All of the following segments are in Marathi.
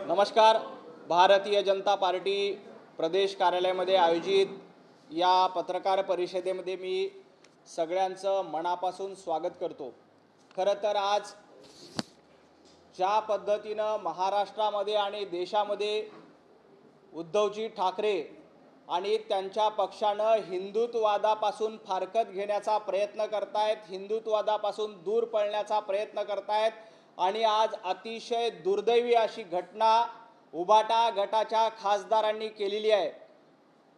नमस्कार. भारतीय जनता पार्टी प्रदेश कार्यालयामध्ये आयोजित या पत्रकार परिषदेमध्ये मी सगळ्यांचं मनापासून स्वागत करतो. खरं तर आज ज्या पद्धतीनं महाराष्ट्रामध्ये आणि देशामध्ये उद्धवजी ठाकरे आणि त्यांच्या पक्षानं हिंदुत्ववादापासून फारकत घेण्याचा प्रयत्न करतायत, हिंदुत्ववादापासून दूर पळण्याचा प्रयत्न करतायत आणि आज अतिशय दुर्दैवी अशी घटना उभाटा गटाच्या खासदारांनी केलेली आहे.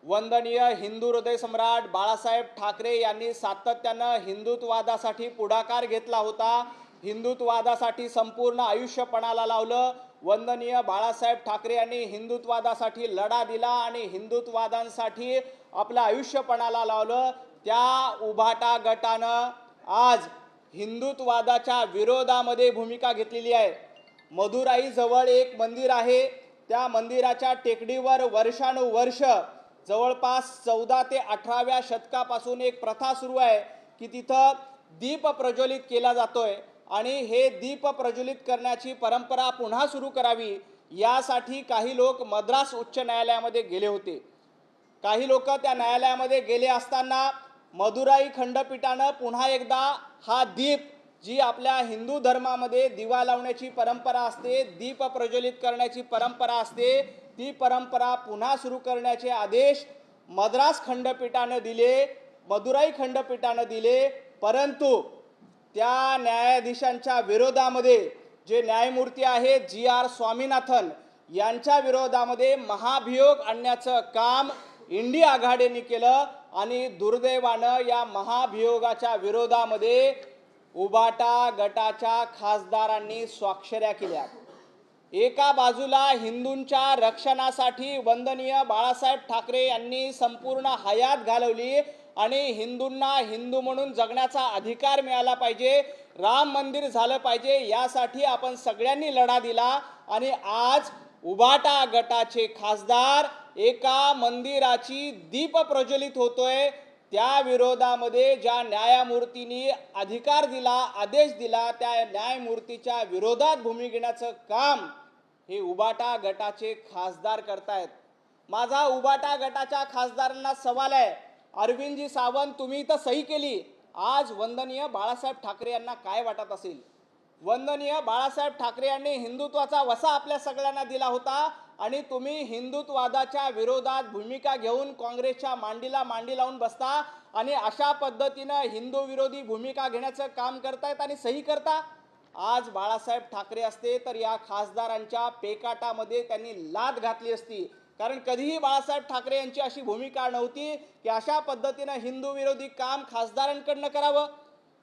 वंदनीय हिंदू हृदय सम्राट बाळासाहेब ठाकरे यांनी सातत्यानं हिंदुत्ववादासाठी पुढाकार घेतला होता, हिंदुत्ववादासाठी संपूर्ण आयुष्य पणाला लावलं. वंदनीय बाळासाहेब ठाकरे यांनी हिंदुत्ववादासाठी लढा दिला आणि हिंदुत्ववादांसाठी आपलं आयुष्य पणाला लावलं. त्या उभाटा गटानं आज हिंदुत्ववादाच्या विरोधामध्ये भूमिका घेतलेली आहे. मदुराई जवळ एक मंदिर आहे, त्या मंदिराच्या टेकडीवर वर्षानुवर्ष जवळपास 14 ते 18व्या शतकापासून एक प्रथा सुरू आहे की तिथं दीप प्रज्वलित केला जातोय आणि हे दीप प्रज्वलित करण्याची परंपरा पुन्हा सुरू करावी यासाठी काही लोक मद्रास उच्च न्यायालयामध्ये गेले होते. काही लोक त्या न्यायालयामध्ये गेले असताना मदुराई खंडपीठानं पुन्हा एकदा हा दीप, जी आपल्या हिंदू धर्मामध्ये दिवा लावण्याची परंपरा असते, दीप प्रज्वलित करण्याची परंपरा असते, ती परंपरा पुन्हा सुरू करण्याचे आदेश मद्रास खंडपीठानं दिले, मदुराई खंडपीठानं दिले. परंतु त्या न्यायाधीशांच्या विरोधामध्ये जे न्यायमूर्ती आहेत GR स्वामीनाथन यांच्या विरोधामध्ये महाभियोग आणण्याचं काम इंडिया आघाडीने केलं आणि दुर्दैवानं या महाभियोगाच्या विरोधामध्ये उभाटा गटाच्या खासदारांनी स्वाक्षऱ्या केल्या. एका बाजूला हिंदूंच्या रक्षणासाठी वंदनीय बाळासाहेब ठाकरे यांनी संपूर्ण हयात घालवली आणि हिंदूंना हिंदू म्हणून जगण्याचा अधिकार मिळाला पाहिजे, राम मंदिर झालं पाहिजे, यासाठी आपण सगळ्यांनी लढा दिला. आणि आज उभाटा गटाचे खासदार एका मंदिराची दीप प्रज्वलित होतोय, त्या विरोधामध्ये ज्या न्यायमूर्तींनी अधिकार दिला, आदेश दिला, त्या न्यायमूर्तीच्या विरोधात भूमिका घेण्याचं काम हे उभाटा गटाचे खासदार करतायत. माझा उभाटा गटाच्या खासदारांना सवाल आहे, अरविंदजी सावंत तुम्ही इथं सही केली, आज वंदनीय बाळासाहेब ठाकरे यांना काय वाटत असेल? वंदनीय बाळासाहेब ठाकरे यांनी हिंदुत्वाचा वसा आपल्या सगळ्यांना दिला होता आणि तुम्ही हिंदुत्ववादाच्या विरोधात भूमिका घेऊन काँग्रेसच्या मांडीला मांडी लावून बसता आणि अशा पद्धतीनं हिंदू विरोधी भूमिका घेण्याचं काम करतायत आणि सही करता. आज बाळासाहेब ठाकरे असते तर या खासदारांच्या पेकाटामध्ये त्यांनी लाथ घातली असती, कारण कधीही बाळासाहेब ठाकरे यांची अशी भूमिका नव्हती की अशा पद्धतीनं हिंदू विरोधी काम खासदारांकडनं करावं.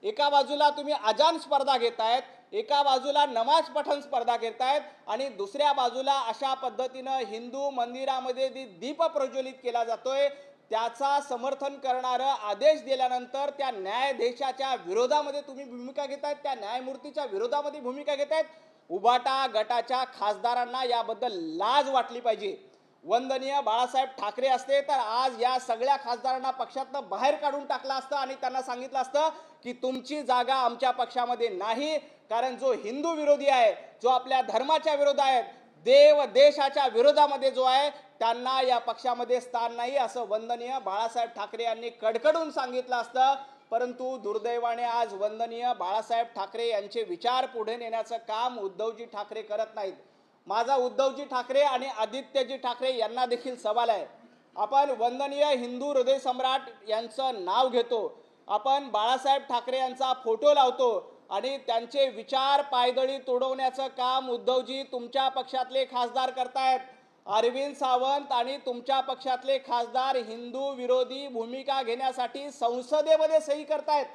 एका बाजूला तुम्ही अजान स्पर्धा घेतायत, एका बाजूला नमाज पठण स्पर्धा घेतायत आणि दुसऱ्या बाजूला अशा पद्धतीनं हिंदू मंदिरामध्ये दीप प्रज्वलित केला जातोय, त्याचा समर्थन करणारं आदेश दिल्यानंतर त्या न्यायाधीशाच्या विरोधामध्ये तुम्ही भूमिका घेतायत, त्या न्यायमूर्तीच्या विरोधामध्ये भूमिका घेतायत. उभाटा गटाच्या खासदारांना याबद्दल लाज वाटली पाहिजे. वंदनीय बाळासाहेब ठाकरे असते तर आज या सगळ्या खासदारांना पक्षातनं बाहेर काढून टाकलं असतं आणि त्यांना सांगितलं असतं की तुमची जागा आमच्या पक्षामध्ये नाही, कारण जो हिंदू विरोधी आहे, जो आपल्या धर्माच्या विरोधात आहे, देव देशाच्या विरोधामध्ये जो आहे, त्यांना या पक्षामध्ये स्थान नाही, असं वंदनीय बाळासाहेब ठाकरे यांनी कडकडून सांगितलं असतं. परंतु दुर्दैवाने आज वंदनीय बाळासाहेब ठाकरे यांचे विचार पुढे नेण्याचं काम उद्धवजी ठाकरे करत नाहीत. माझा उद्धवजी ठाकरे आणि आदित्यजी ठाकरे यांना देखील सवाल आहे, आपण वंदनीय हिंदू हृदय सम्राट यांचं नाव घेतो, आपण बाळासाहेब ठाकरे यांचा फोटो लावतो आणि त्यांचे विचार पायदळी तोडवण्याचं काम उद्धवजी तुमच्या पक्षातले खासदार करतायत. अरविंद सावंत आणि तुमच्या पक्षातले खासदार हिंदू विरोधी भूमिका घेण्यासाठी संसदेमध्ये सही करतायत,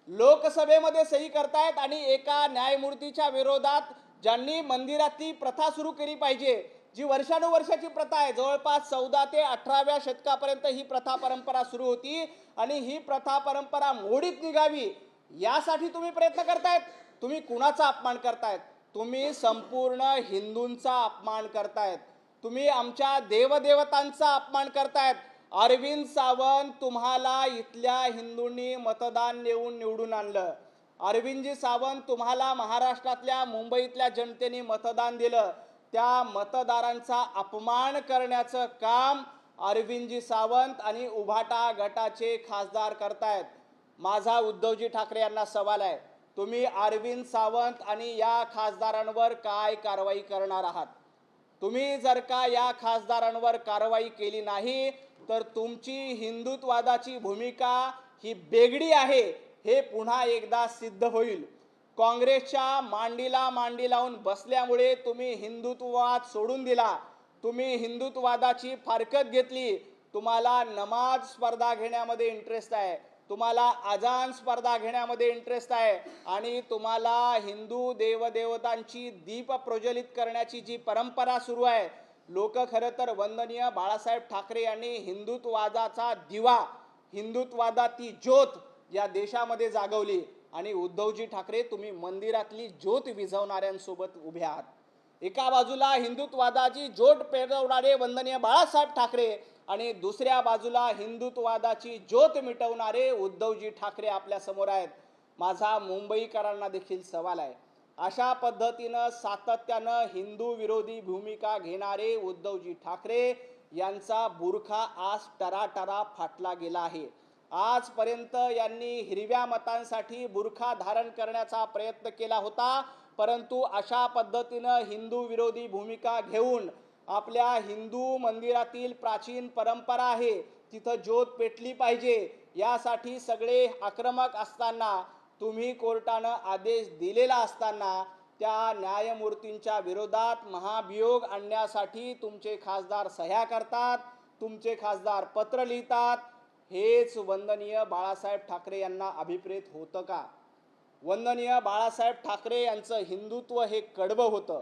लोकसभेमध्ये सही करतायत आणि एका न्यायमूर्तीच्या विरोधात ज्यांनी मंदिरातली प्रथा सुरू केली पाहिजे, जी वर्षानुवर्षाची प्रथा आहे, जवळपास 14 ते 18व्या शतकापर्यंत ही प्रथा परंपरा सुरू होती आणि ही प्रथा परंपरा मोडीत निघावी यासाठी तुम्ही प्रयत्न करतायत. तुम्ही कुणाचा अपमान करतायत? तुम्ही संपूर्ण हिंदूंचा अपमान करतायत, तुम्ही आमच्या देवदेवतांचा अपमान करतायत. अरविंद सावंत तुम्हाला इथल्या हिंदूंनी मतदान देऊन निवडून आणलं, अरविंदजी सावंत तुम्हाला महाराष्ट्रातल्या मुंबईतल्या जनतेने मतदान दिलं, त्या मतदारांचा अपमान करण्याचं काम अरविंदजी सावंत आणि उभाटा गटाचे खासदार करतायत. माझा उद्धवजी ठाकरे यांना सवाल आहे, तुम्ही अरविंद सावंत आणि या खासदारांवर काय कारवाई करणार आहात? तुम्ही जर का या खासदारांवर कारवाई केली नाही तर तुमची हिंदुत्ववादाची भूमिका ही बेगडी आहे हे पुन्हा एकदा सिद्ध होईल. काँग्रेसच्या मांडीला मांडी लावून बसल्यामुळे तुम्ही हिंदुत्ववाद सोडून दिला, तुम्ही हिंदुत्ववादाची फारकत घेतली. तुम्हाला नमाज स्पर्धा घेण्यामध्ये इंटरेस्ट आहे, तुम्हाला अजान स्पर्धा घेण्यामध्ये इंटरेस्ट आहे आणि तुम्हाला हिंदू देवदेवतांची दीप प्रज्वलित करण्याची जी परंपरा सुरू आहे. लोक खरं तर वंदनीय बाळासाहेब ठाकरे यांनी हिंदुत्ववादाचा दिवा, हिंदुत्ववादाची ज्योत या देशामध्ये जागवली आणि उद्धवजी ठाकरे तुम्ही मंदिरातली ज्योत विझवणाऱ्यांसोबत उभे आहात. एका बाजूला हिंदुत्ववादाची ज्योत पेटवणारे वंदनीय बाळासाहेब ठाकरे आणि दुसऱ्या बाजूला हिंदुत्ववादाची ज्योत मिटवणारे उद्धवजी ठाकरे आपल्या समोर आहेत. माझा मुंबईकरांना देखील सवाल आहे, अशा पद्धतीनं सातत्यानं हिंदू विरोधी भूमिका घेणारे उद्धवजी ठाकरे यांचा बुरखा आज टराटरा फाटला गेला आहे. आजपर्यंत यांनी हिरव्या मतांसाठी बुरखा धारण करण्याचा प्रयत्न केला होता, परंतु अशा पद्धतीनं हिंदू विरोधी भूमिका घेऊन आपल्या हिंदू मंदिरातील प्राचीन परंपरा आहे तिथं ज्योत पेटली पाहिजे यासाठी सगळे आक्रमक असताना, तुम्ही कोर्टानं आदेश दिलेला असताना त्या न्यायमूर्तींच्या विरोधात महाभियोग आणण्यासाठी तुमचे खासदार सह्या करतात, तुमचे खासदार पत्र लिहितात. हेच वंदनीय बाळासाहेब ठाकरे यांना अभिप्रेत होतं का? वंदनीय बाळासाहेब ठाकरे यांचं हिंदुत्व हे कडवं होतं.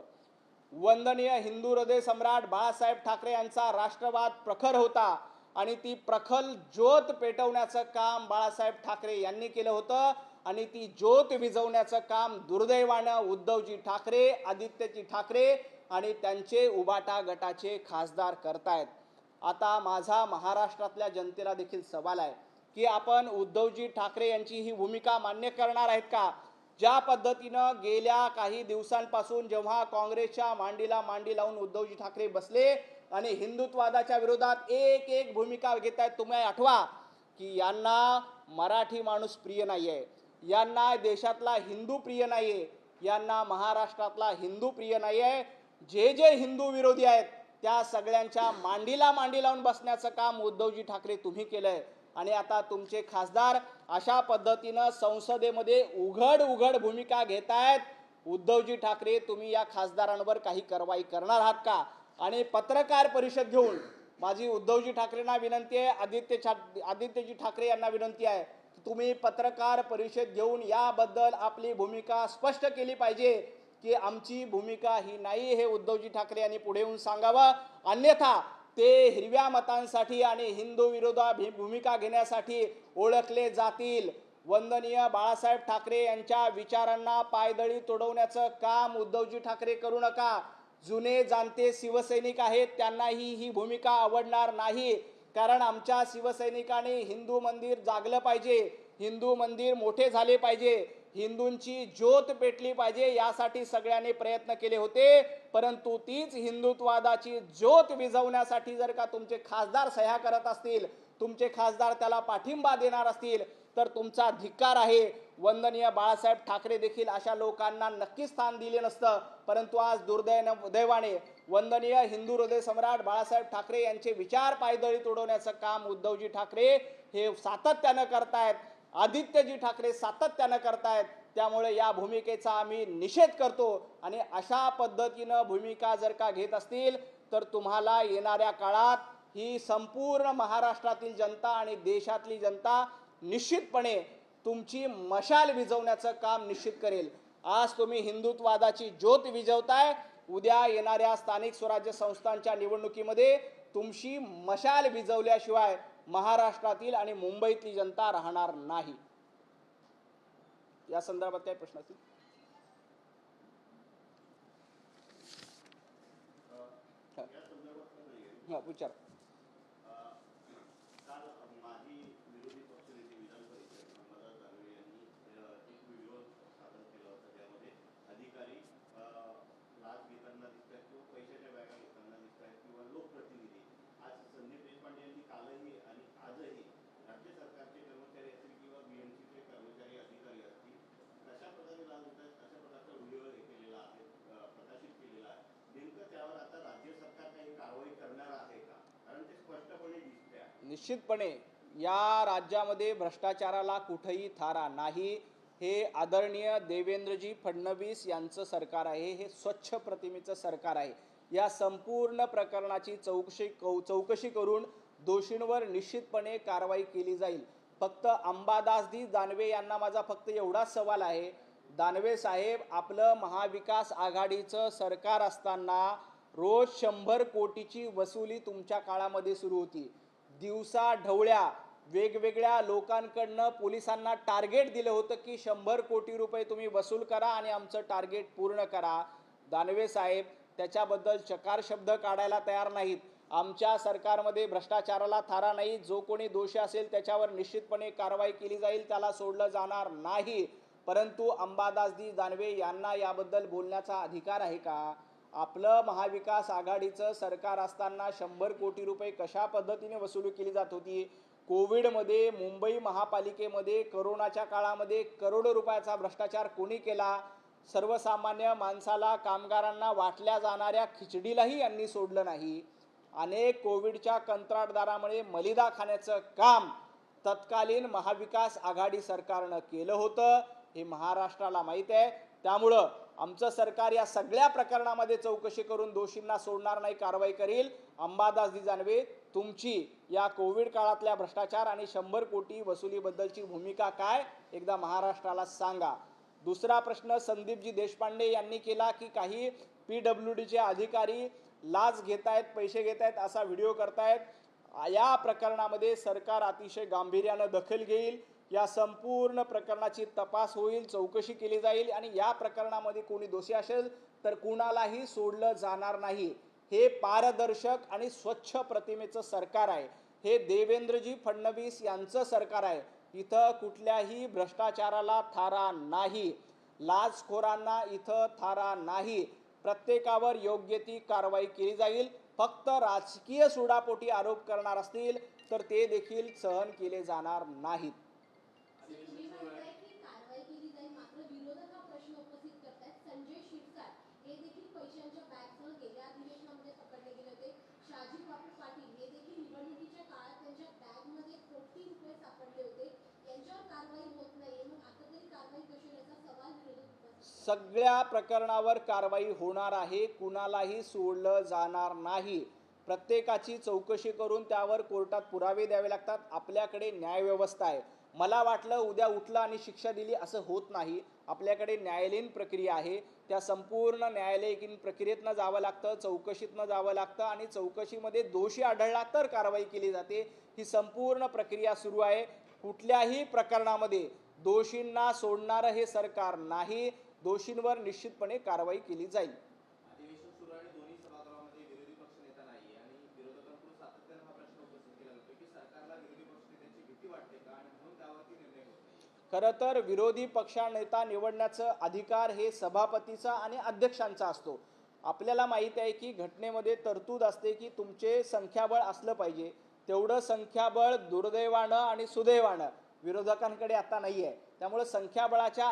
वंदनीय हिंदू हृदय सम्राट बाळासाहेब ठाकरे यांचा राष्ट्रवाद प्रखर होता आणि ती प्रखर ज्योत पेटवण्याचं काम बाळासाहेब ठाकरे यांनी केलं होतं आणि ती ज्योत विझवण्याचं काम दुर्दैवानं उद्धवजी ठाकरे, आदित्यजी ठाकरे आणि त्यांचे उभाटा गटाचे खासदार करतायत. आता माझा महाराष्ट्रातल्या जनतेला देखील सवाल आहे की आपण उद्धवजी ठाकरे यांची ही भूमिका मान्य करणार आहेत का? ज्या पद्धतीनं गेल्या काही दिवसांपासून जेव्हा काँग्रेसच्या मांडीला मांडी लावून उद्धवजी ठाकरे बसले आणि हिंदुत्ववादाच्या विरोधात एक एक भूमिका घेत आहेत, तुम्ही आठवा की यांना मराठी माणूस प्रिय नाहीये, यांना देशातला हिंदू प्रिय नाहीये, यांना महाराष्ट्रातला हिंदू प्रिय नाहीये. जे जे हिंदू विरोधी आहेत त्या सगळ्यांच्या मांडीला मांडी लावून बसण्याचं काम उद्धवजी ठाकरे तुम्ही केलंय आणि आता तुमचे खासदार अशा पद्धतीनं संसदेमध्ये उघड भूमिका घेत आहेत. उद्धवजी ठाकरे तुम्ही या खासदारांवर काही कारवाई करणार आहात का? आणि पत्रकार परिषद घेऊन माझी उद्धवजी ठाकरेंना विनंती आहे, आदित्यजी ठाकरे यांना विनंती आहे, तुम्ही पत्रकार परिषद घेऊन याबद्दल आपली भूमिका स्पष्ट केली पाहिजे की आमची भूमिका ही नाही, हे उद्धवजी ठाकरे यांनी पुढे येऊन सांगावं. अन्यथा ते हिरव्या मतांसाठी आणि हिंदू विरोधात भूमिका घेण्यासाठी ओळखले जातील. वंदनीय बाळासाहेब ठाकरे यांच्या विचारांना पायदळी तोडवण्याचं काम उद्धवजी ठाकरे करू नका. जुने जाणते शिवसैनिक आहेत, त्यांनाही ही भूमिका आवडणार नाही, कारण आमच्या शिवसैनिकांनी हिंदू मंदिर जागलं पाहिजे, हिंदू मंदिर मोठे झाले पाहिजे, हिंदूंची ज्योत पेटली पाहिजे यासाठी सगळ्यांनी प्रयत्न केले होते. परंतु तीच हिंदुत्ववादाची ज्योत विझवण्यासाठी जर का तुमचे खासदार सह्या करत असतील, तुमचे खासदार त्याला पाठिंबा देणार असतील तर तुमचा धिक्कार आहे. वंदनीय बाळासाहेब ठाकरे देखील अशा लोकांना नक्की स्थान दिले नसतं, परंतु आज दुर्दैवाने वंदनीय हिंदू हृदय सम्राट बाळासाहेब ठाकरे यांचे विचार पायदळी तोडवण्याचं काम उद्धवजी ठाकरे हे सातत्यानं करतायत, आदित्यजी ठाकरे सातत्यानं करतायत. त्यामुळे या भूमिकेचा आम्ही निषेध करतो आणि अशा पद्धतीनं भूमिका जर का घेत असतील तर तुम्हाला येणाऱ्या काळात ही संपूर्ण महाराष्ट्रातील जनता आणि देशातली जनता निश्चितपणे तुमची मशाल विझवण्याचं काम निश्चित करेल. आज तुम्ही हिंदुत्ववादाची ज्योत विझवताय, उद्या येणाऱ्या स्थानिक स्वराज्य संस्थांच्या निवडणुकीमध्ये तुमची मशाल विझवल्याशिवाय महाराष्ट्रातील आणि मुंबईतली जनता राहणार नाही. या संदर्भात काय प्रश्न असतील? हा विचार. काल माजी विरोधी पक्षनेते विधान परिषद अंबादास दानवे यांनी एक व्हिडिओ निश्चितपणे या राज्यामध्ये भ्रष्टाचाराला कुठेही थारा नाही. हे आदरणीय देवेंद्रजी फडणवीस यांचं सरकार आहे. हे स्वच्छ प्रतिमेचं सरकार आहे. या संपूर्ण प्रकरणाची चौकशी करून दोषींवर निश्चितपणे कारवाई केली जाईल. फक्त अंबादासजी दानवे यांना माझा फक्त एवढाच सवाल आहे, दानवे साहेब, आपलं महाविकास आघाडीचं सरकार असताना रोज 100 कोटीची वसुली तुमच्या काळामध्ये सुरू होती. दिवसा ढवळ्या वेगवेगळ्या लोकांकडनं पोलिसांना टार्गेट दिलं होतं की 100 कोटी रुपये तुम्ही वसूल करा आणि आमचं टार्गेट पूर्ण करा. दानवे साहेब त्याच्याबद्दल चकार शब्द काढायला तयार नाहीत. आमच्या सरकारमध्ये भ्रष्टाचाराला थारा नाही. जो कोणी दोषी असेल त्याच्यावर निश्चितपणे कारवाई केली जाईल, त्याला सोडलं जाणार नाही. परंतु अंबादासजी दानवे यांना याबद्दल बोलण्याचा अधिकार आहे का? आपलं महाविकास आघाडीचं सरकार असताना 100 कोटी रुपये कशा पद्धतीने वसूल केली जात होती? कोविडमध्ये मुंबई महापालिकेमध्ये कोरोनाच्या काळामध्ये करोडो रुपयाचा भ्रष्टाचार कोणी केला? सर्वसामान्य माणसाला, कामगारांना वाटल्या जाणाऱ्या खिचडीलाही यांनी सोडलं नाही. अनेक कोविडच्या कंत्राटदारामुळे मलिदा खाण्याचं काम तत्कालीन महाविकास आघाडी सरकारनं केलं होतं. हे महाराष्ट्राला माहीत आहे. त्यामुळं आमचं सरकार या सगळ्या प्रकरणामध्ये चौकशी करून दोषींना सोडणार नाही, कारवाई करील. अंबादासजी दानवे, तुमची या कोविड काळातल्या भ्रष्टाचार आणि 100 कोटी वसुलीबद्दलची भूमिका काय, एकदा महाराष्ट्राला सांगा. दुसरा प्रश्न संदीपजी देशपांडे यांनी केला की काही PWDचे अधिकारी लाच घेत आहेत, पैसे घेत आहेत, असा व्हिडिओ करतायत. या प्रकरणामध्ये सरकार अतिशय गांभीर्यानं दखल घेईल. या संपूर्ण प्रकरणाची तपास होईल, चौकशी केली जाईल आणि या प्रकरणामध्ये कोणी दोषी असेल तर कुणालाही सोडलं जाणार नाही. हे पारदर्शक आणि स्वच्छ प्रतिमेचं सरकार आहे. हे देवेंद्रजी फडणवीस यांचं सरकार आहे. इथं कुठल्याही भ्रष्टाचाराला थारा नाही, लाचखोरांना इथं थारा नाही. प्रत्येकावर योग्य ती कारवाई केली जाईल. फक्त राजकीय सुडापोटी आरोप करणार असतील तर ते देखील सहन केले जाणार नाहीत. सगळ्या प्रकरणावर कारवाई होणार आहे. कुणालाही सोडलं जाणार नाही. प्रत्येकाची चौकशी करून त्यावर कोर्टात पुरावे द्यावे लागतात. आपल्याकडे न्यायव्यवस्था आहे. मला वाटलं उद्या उठलं आणि शिक्षा दिली, असं होत नाही. आपल्याकडे न्यायालयीन प्रक्रिया आहे. त्या संपूर्ण न्यायालयीन प्रक्रियेतनं जावं लागतं, चौकशीतनं जावं लागतं आणि चौकशीमध्ये दोषी आढळला तर कारवाई केली जाते. ही संपूर्ण प्रक्रिया सुरू आहे. कुठल्याही प्रकरणामध्ये दोषींना सोडणारं हे सरकार नाही. दोषींवर निश्चितपणे कारवाई केली जाईल. अधिवेशन सुरू आहे, दोन्ही सभागृहामध्ये विरोधी पक्षनेता नाही आणि विरोधकांकडून सातत्याने हा प्रश्न उपस्थित केला जातो की सरकारला विरोधी पक्षनेत्याची भीती वाटते का आणि म्हणून त्यावरती निर्णय होत नाही. खरं तर विरोधी पक्षनेता निवडण्याचा अधिकार हे सभापतीचा आणि अध्यक्षांचा असतो. आपल्याला माहिती आहे की घटनेमध्ये तरतूद असते की तुमचे संख्याबळ असलं पाहिजे. तेवढं संख्याबळ दुर्दैवानं आणि सुदैवानं विरोधकांकडे आता नाही आहे. त्यामुळे संख्याबळाच्या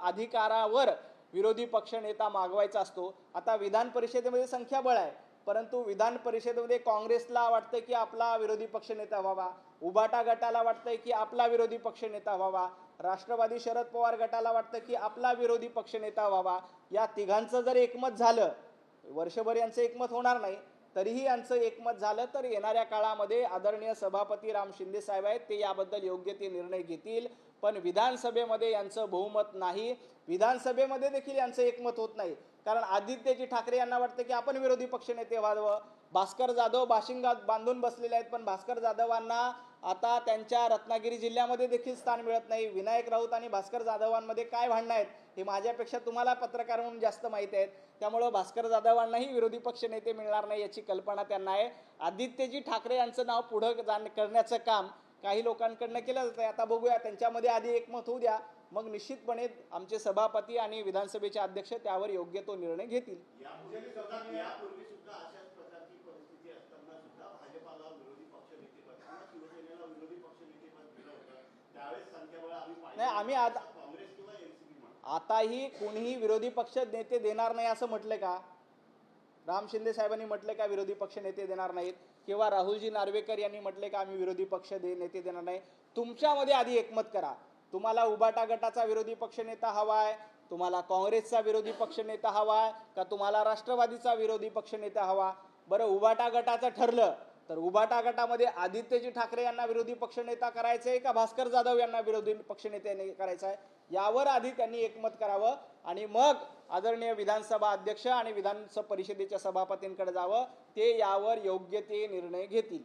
अधिकारावर विरोधी पक्षनेता मागवायचा असतो. आता विधान परिषदेमध्ये संख्याबळ आहे, परंतु विधान परिषदेमध्ये काँग्रेसला वाटतं की आपला विरोधी पक्षनेता व्हावा, उबाटा गटाला वाटतंय की आपला विरोधी पक्षनेता व्हावा, राष्ट्रवादी शरद पवार गटाला वाटतं की आपला विरोधी पक्षनेता व्हावा. या तिघांचं जर एकमत झालं, वर्षभर यांचं एकमत होणार नाही, तरीही यांचं एकमत झालं तर येणाऱ्या काळामध्ये आदरणीय सभापती राम शिंदे साहेब आहेत, ते याबद्दल योग्य ते निर्णय घेतील. पण विधानसभेमध्ये यांचं बहुमत नाही. विधानसभेमध्ये देखील यांचं एकमत होत नाही, कारण आदित्यजी ठाकरे यांना वाटतं की आपण विरोधी पक्षनेते व्हावं. भास्कर जाधव बाशिंगात बांधून बसलेले आहेत, पण भास्कर जाधवांना आता त्यांच्या रत्नागिरी जिल्ह्यामध्ये देखील स्थान मिळत नाही. विनायक राऊत आणि भास्कर जाधवांमध्ये काय भांडणं आहेत हे माझ्यापेक्षा तुम्हाला पत्रकार म्हणून जास्त माहिती आहेत. त्यामुळं भास्कर जाधवांनाही विरोधी पक्षनेते मिळणार नाही याची कल्पना त्यांना आहे. आदित्यजी ठाकरे यांचं नाव पुढं करण्याचं काम काही लोकांकडनं केलं जातं. आता बघूया, त्यांच्यामध्ये आधी एकमत होऊ द्या, मग निश्चितपणे आमचे सभापती आणि विधानसभेचे अध्यक्ष त्यावर योग्य तो निर्णय घेतील. नाही, आम्ही आताही कोणीही विरोधी पक्ष नेते देणार नाही असं म्हटलं का? राम शिंदे साहेबांनी म्हटलं का विरोधी पक्ष नेते देणार नाहीत? किंवा राहुलजी नार्वेकर यांनी म्हटले का आम्ही विरोधी पक्ष नेते देणार नाही. तुमच्यामध्ये आधी एकमत करा. तुम्हाला उबाटा गटाचा विरोधी पक्षनेता हवा आहे, तुम्हाला काँग्रेसचा विरोधी पक्षनेता हवा आहे का तुम्हाला राष्ट्रवादीचा विरोधी पक्षनेता हवा? बरं, उबाटा गटाचं ठरलं तर उबाटा गटामध्ये आदित्यजी ठाकरे यांना विरोधी पक्षनेता करायचं आहे का भास्कर जाधव यांना विरोधी पक्षनेते करायचं आहे, यावर आधी त्यांनी एकमत करावं आणि मग आदरणीय विधानसभा अध्यक्ष आणि विधान परिषदेच्या सभापतींकडे जावं. ते यावर योग्य ते निर्णय घेतील.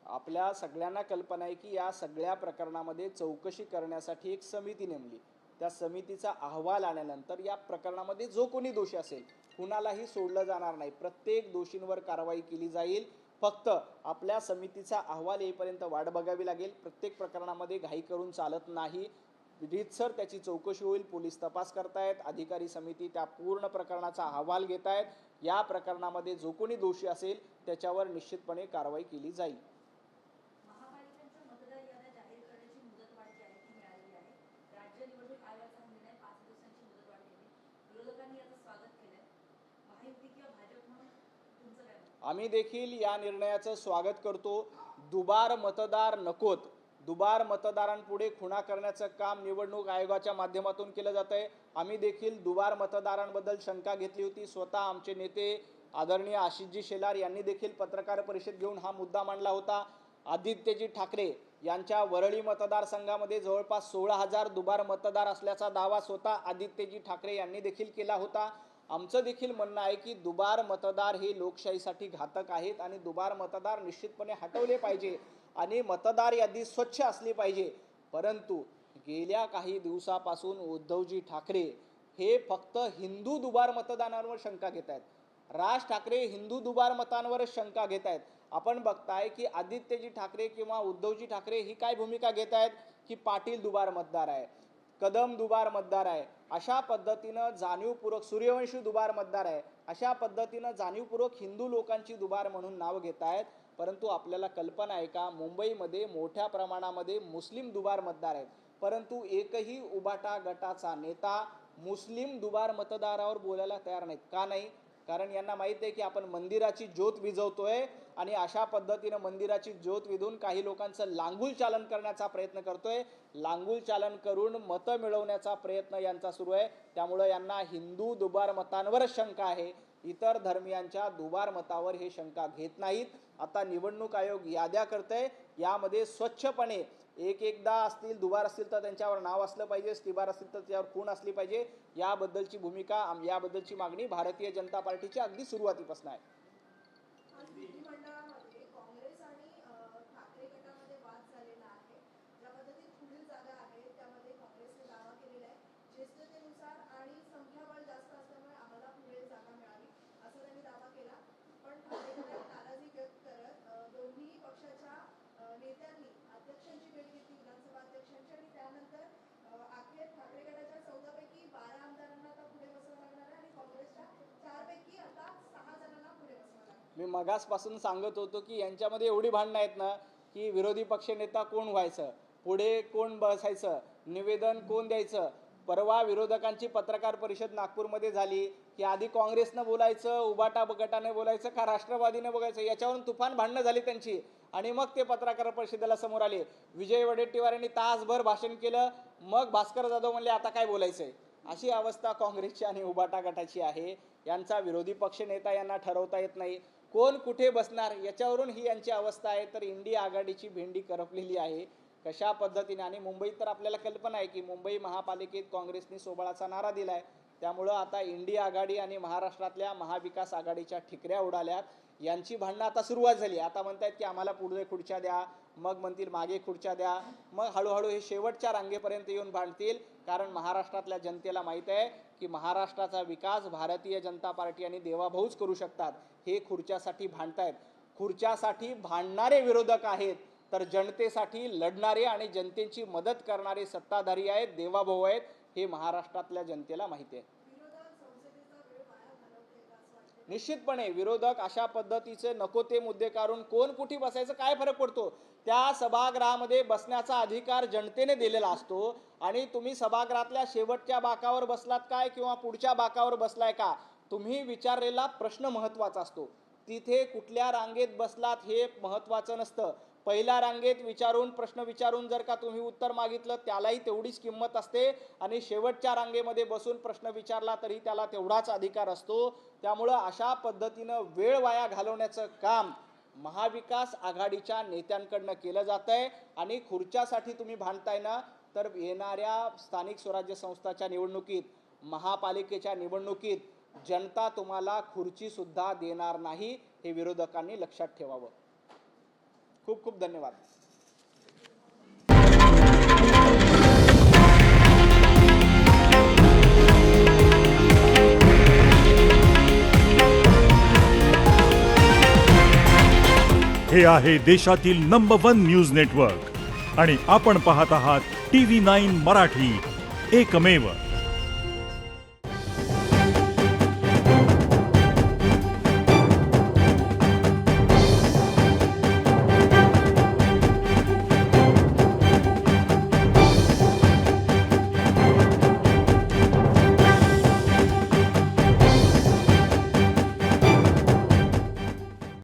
आपल्या सगळ्यांना कल्पना आहे की या सगळ्या प्रकरणामध्ये चौकशी करण्यासाठी एक समिती नेमली. त्या समितीचा अहवाल आल्यानंतर या प्रकरणामध्ये जो कोणी दोषी असेल कुणालाही सोडलं जाणार नाही. प्रत्येक दोषींवर कारवाई केली जाईल. फक्त आपल्या समितीचा अहवाल येईपर्यंत वाट बघावी लागेल. प्रत्येक प्रकरणामध्ये घाई करून चालत नाही. रीतसर त्याची चौकशी होईल. पोलीस तपास करतायत, अधिकारी समिती त्या पूर्ण प्रकरणाचा अहवाल घेत आहेत. या प्रकरणामध्ये जो कोणी दोषी असेल त्याच्यावर निश्चितपणे कारवाई केली जाईल. आम्ही देखील या निर्णयाचं स्वागत करतो. दुबार मतदार नकोत. दुबार मतदारांपुढे खुणा करण्याचं काम निवडणूक आयोगाच्या माध्यमातून केलं जात आहे. आम्ही देखील दुबार मतदारांबद्दल शंका घेतली होती. स्वतः आमचे नेते आदरणीय आशिषजी शेलार यांनी देखील पत्रकार परिषद घेऊन हा मुद्दा मांडला होता. आदित्यजी ठाकरे यांच्या वरळी मतदारसंघामध्ये जवळपास 16,000 दुबार मतदार असल्याचा दावा स्वतः आदित्यजी ठाकरे यांनी देखील केला होता. आमचं देखील म्हणणं आहे की दुबार मतदार हे लोकशाहीसाठी घातक आहेत आणि दुबार मतदार निश्चितपणे हटवले पाहिजे आणि मतदार यादी स्वच्छ असली पाहिजे. परंतु गेल्या काही दिवसापासून उद्धवजी ठाकरे हे फक्त हिंदू दुबार मतदानांवर शंका घेत आहेत. राज ठाकरे हिंदू दुबार मतांवरच शंका घेत आहेत. आपण बघताय की आदित्यजी ठाकरे किंवा उद्धवजी ठाकरे ही काय भूमिका घेत आहेत की पाटील दुबार मतदार आहे, कदम दुबार मतदार आहे, अशा पद्धतीनं जाणीवपूर्वक सूर्यवंशी दुबार मतदार आहे, अशा पद्धतीनं जाणीवपूर्वक हिंदू लोकांची दुबार म्हणून नाव घेत आहेत. परंतु आपल्याला कल्पना आहे का मुंबईमध्ये मोठ्या प्रमाणामध्ये मुस्लिम दुबार मतदार आहेत, परंतु एकही उबाटा गटाचा नेता मुस्लिम दुबार मतदारावर बोलायला तयार नाहीत. का नाही? कारण यांना माहीत आहे की आपण मंदिराची ज्योत विझवतोय आणि अशा पद्धतीनं मंदिराची ज्योत विझवून काही लोकांचं लांगुल चालन करण्याचा प्रयत्न करतोय. लांगुल चालन करून मतं मिळवण्याचा प्रयत्न यांचा सुरू आहे. त्यामुळे यांना हिंदू दुबार मतांवरच शंका आहे. इतर धर्मियांच्या दुबार मतावर हे शंका घेत नाहीत. आता निवडणूक आयोग याद्या करतंय. यामध्ये स्वच्छपणे एकदा असतील दुबार असतील तर त्यांच्यावर नाव असलं पाहिजे, स्टिबार असतील तर त्यावर खूण असली पाहिजे. याबद्दलची भूमिका याबद्दलची मागणी भारतीय जनता पार्टीची अगदी सुरुवातीपासून आहे. मी मगासपासून सांगत होतो की यांच्यामध्ये एवढी भांडणं आहेत ना की विरोधी पक्षनेता कोण व्हायचं, पुढे कोण बसायचं, निवेदन कोण द्यायचं. परवा विरोधकांची पत्रकार परिषद नागपूरमध्ये झाली की आधी काँग्रेसनं बोलायचं, उबाटा गटाने बोलायचं का राष्ट्रवादीने बोलायचं, याच्यावरून तुफान भांडणं झाली त्यांची. आणि मग ते पत्रकार परिषदेला समोर आले. विजय वडेट्टीवार यांनी तासभर भाषण केलं. मग भास्कर जाधव म्हणले आता काय बोलायचंय. अशी अवस्था काँग्रेसची आणि उबाटा गटाची आहे. यांचा विरोधी पक्ष नेता यांना ठरवता येत नाही. कोण कुठे बसणार याच्यावरून ही यांची अवस्था आहे. तर इंडिया आघाडीची भेंडी करपलेली आहे कशा पद्धतीने. आणि मुंबईत तर आपल्याला कल्पना आहे की मुंबई महापालिकेत काँग्रेसने सोबळाचा नारा दिलाय. त्यामुळं आता इंडिया आघाडी आणि महाराष्ट्रातल्या महाविकास आघाडीच्या ठिकऱ्या उडाल्यात. यांची भांडणं आता सुरुवात झाली. आता म्हणतायत की आम्हाला पुढे खुर्च्या द्या, मग म्हणतील मागे खुर्च्या द्या, मग हळूहळू हे शेवटच्या रांगेपर्यंत येऊन भांडतील. कारण महाराष्ट्रातल्या जनतेला माहीत आहे की महाराष्ट्राचा विकास भारतीय जनता पार्टी आणि देवाभाऊच करू शकतात. हे खुर्च्यासाठी भांडतायत. खुर्च्यासाठी भांडणारे विरोधक आहेत. तर जनतेसाठी लढणारे आणि जनतेची मदत करणारे सत्ताधारी आहेत, देवाभाऊ आहेत, हे महाराष्ट्रातल्या जनतेला माहिती आहे. निश्चितपणे विरोधक अशा पद्धतीचे नको ते मुद्दे काढून कोण कुठे बसायचं काय फरक पडतो? त्या सभागृहामध्ये बसण्याचा अधिकार जनतेने दिलेला असतो आणि तुम्ही सभागृहातल्या शेवटच्या बाकावर बसलात काय किंवा पुढच्या बाकावर बसलाय का, तुम्ही विचारलेला प्रश्न महत्त्वाचा असतो. तिथे कुठल्या रांगेत बसलात हे महत्त्वाचं नसतं. पहिल्या रांगेत प्रश्न विचारून जर का तुम्ही उत्तर मागितलं त्यालाही तेवढीच किंमत असते आणि शेवटच्या रांगेमध्ये बसून प्रश्न विचारला तरी त्याला तेवढाच अधिकार असतो. त्यामुळं अशा पद्धतीनं वेळ वाया घालवण्याचं काम महाविकास आघाडीच्या नेत्यांकडनं केलं जात आहे आणि खुर्च्यासाठी तुम्ही भांडताय ना, तर येणाऱ्या स्थानिक स्वराज्य संस्थाच्या निवडणुकीत, महापालिकेच्या निवडणुकीत जनता तुम्हाला खुर्ची सुद्धा देणार नाही, हे विरोधकांनी लक्षात ठेवावं. खूप खूप धन्यवाद. हे आहे देशातील नंबर 1 न्यूज नेटवर्क आणि आपण पाहत आहात TV9 मराठी, एकमेव.